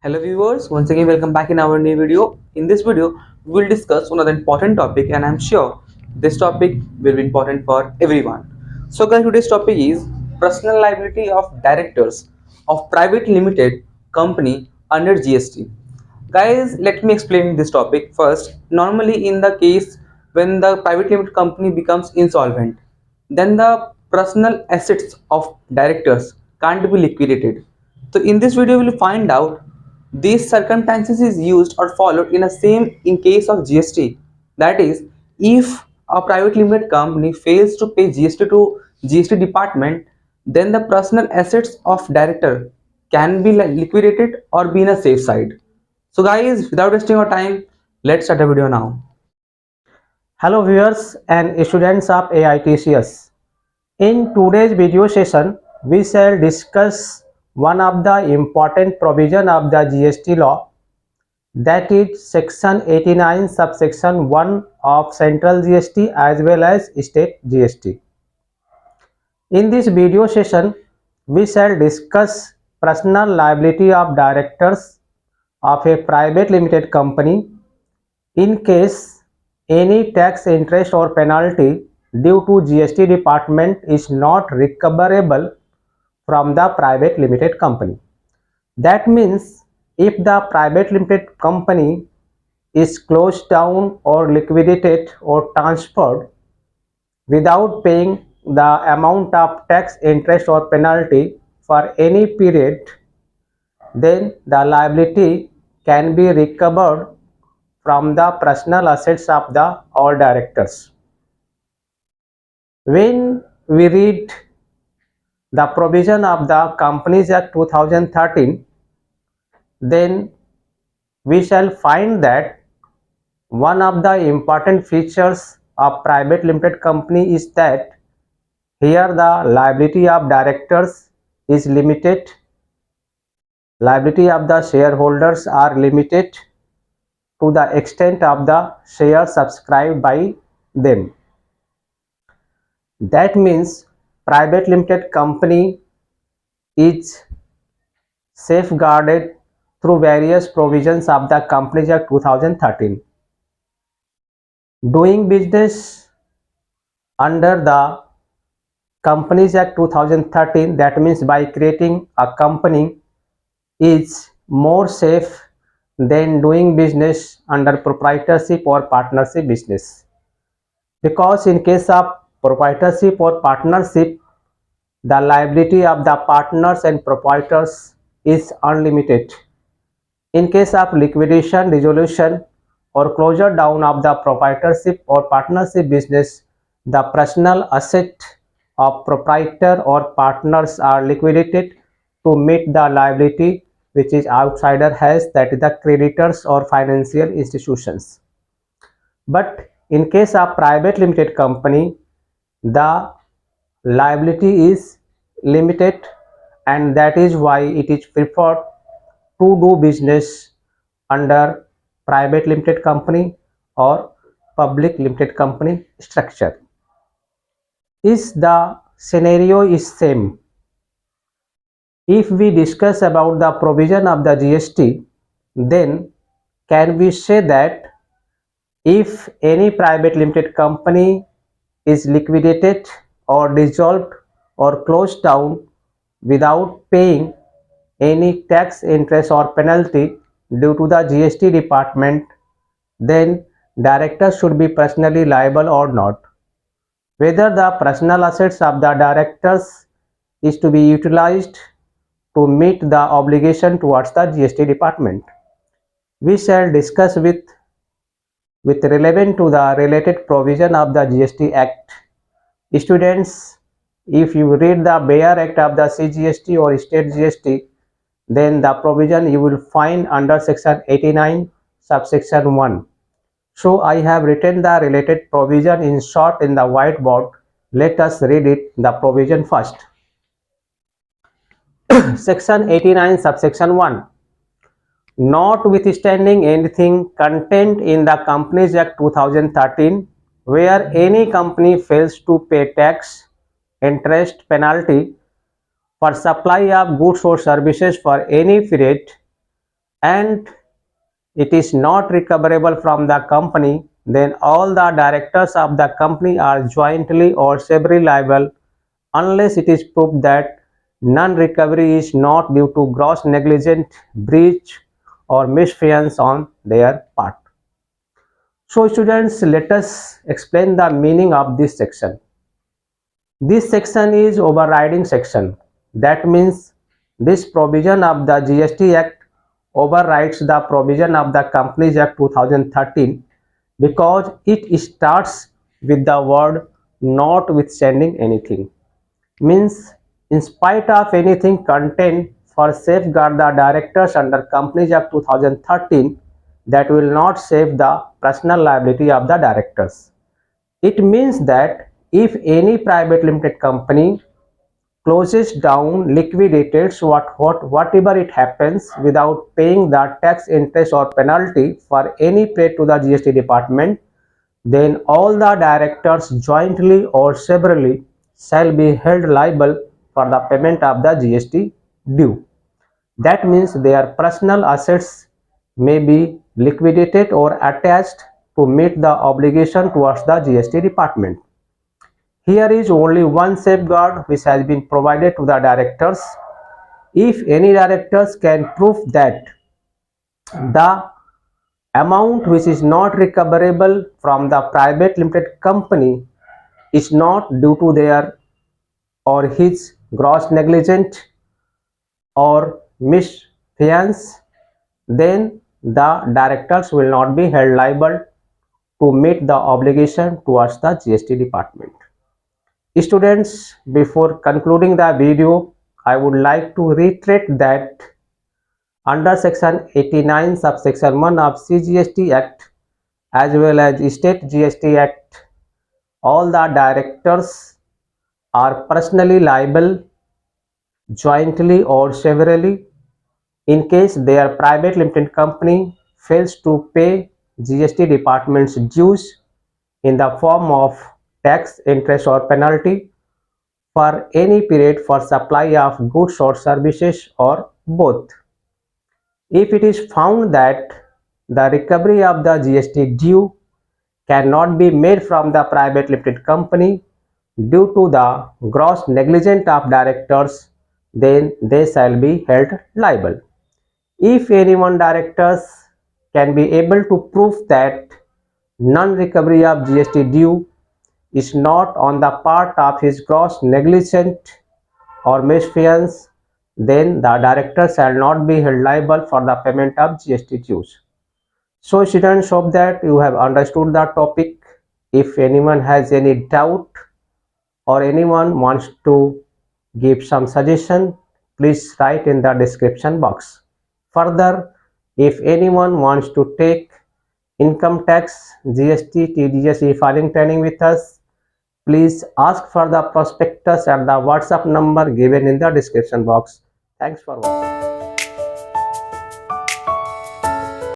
Hello viewers, once again welcome back in our new video. In this video, we will discuss another important topic and I'm sure this topic will be important for everyone. So guys, today's topic is personal liability of directors of private limited company under GST. Guys, let me explain this topic first. Normally in the case when the private limited company becomes insolvent, then the personal assets of directors can't be liquidated. So in this video, we will find out these circumstances is used or followed in the same in case of GST. That is, if a private limited company fails to pay GST to GST department, then the personal assets of director can be liquidated or be in a safe side. So guys, without wasting our time, let's start the video now. Hello viewers and students of AITCS. In today's video session, we shall discuss one of the important provision of the GST law, that is section 89 subsection 1 of central GST as well as state GST. In this video session, we shall discuss personal liability of directors of a private limited company in case any tax, interest or penalty due to GST department is not recoverable from the private limited company. That means if the private limited company is closed down or liquidated or transferred without paying the amount of tax, interest or penalty for any period, then the liability can be recovered from the personal assets of the all directors. When we read the provision of the Companies Act 2013, then we shall find that one of the important features of private limited company is that here the liability of directors is limited, liability of the shareholders are limited to the extent of the shares subscribed by them. That means private limited company is safeguarded through various provisions of the Companies Act 2013. Doing business under the Companies Act 2013, that means by creating a company, is more safe than doing business under proprietorship or partnership business. Because in case of proprietorship or partnership, the liability of the partners and proprietors is unlimited. In case of liquidation, dissolution or closure down of the proprietorship or partnership business, the personal asset of proprietor or partners are liquidated to meet the liability which is outsider has, that is the creditors or financial institutions. But in case of private limited company, the liability is limited, and that is why it is preferred to do business under private limited company or public limited company structure. Is the scenario is same? If we discuss about the provision of the GST, then can we say that if any private limited company is liquidated or dissolved or closed down without paying any tax, interest or penalty due to the GST department, then directors should be personally liable or not? Whether the personal assets of the directors is to be utilized to meet the obligation towards the GST department. We shall discuss with relevant to the related provision of the GST Act. Students, if you read the Bayer Act of the CGST or State GST, then the provision you will find under section 89 subsection 1. So I have written the related provision in short in the whiteboard. Let us read it, the provision first. Section 89 subsection 1. Notwithstanding anything contained in the Companies Act 2013, where any company fails to pay tax, interest, penalty for supply of goods or services for any period, and it is not recoverable from the company, then all the directors of the company are jointly or severally liable unless it is proved that non-recovery is not due to gross negligence, breach or misfeasance on their part. So students, let us explain the meaning of this section. This section is overriding section. That means this provision of the GST Act overrides the provision of the Companies Act 2013 because it starts with the word notwithstanding anything. Means in spite of anything contained for safeguard the directors under Companies Act 2013 that will not save the personal liability of the directors. It means that if any private limited company closes down, liquidates, whatever it happens without paying the tax, interest or penalty for any paid to the GST department, then all the directors jointly or severally shall be held liable for the payment of the GST due. That means their personal assets may be liquidated or attached to meet the obligation towards the GST department. Here is only one safeguard which has been provided to the directors. If any directors can prove that the amount which is not recoverable from the private limited company is not due to their or his gross negligence or misfeasance, then the directors will not be held liable to meet the obligation towards the GST department. Students, before concluding the video, I would like to reiterate that under section 89 subsection 1 of CGST Act as well as State GST Act, all the directors are personally liable jointly or severally in case their private limited company fails to pay GST department's dues in the form of tax, interest or penalty for any period for supply of goods or services or both. If it is found that the recovery of the GST due cannot be made from the private limited company due to the gross negligence of directors, then they shall be held liable. If any one directors can be able to prove that non-recovery of GST due is not on the part of his gross negligence or misfeasance, then the director shall not be held liable for the payment of GST dues. So students, hope that you have understood the topic. If anyone has any doubt or anyone wants to give some suggestion, please write in the description box. Further, if anyone wants to take income tax, GST, TDS e-filing training with us, please ask for the prospectus at the WhatsApp number given in the description box. Thanks for watching.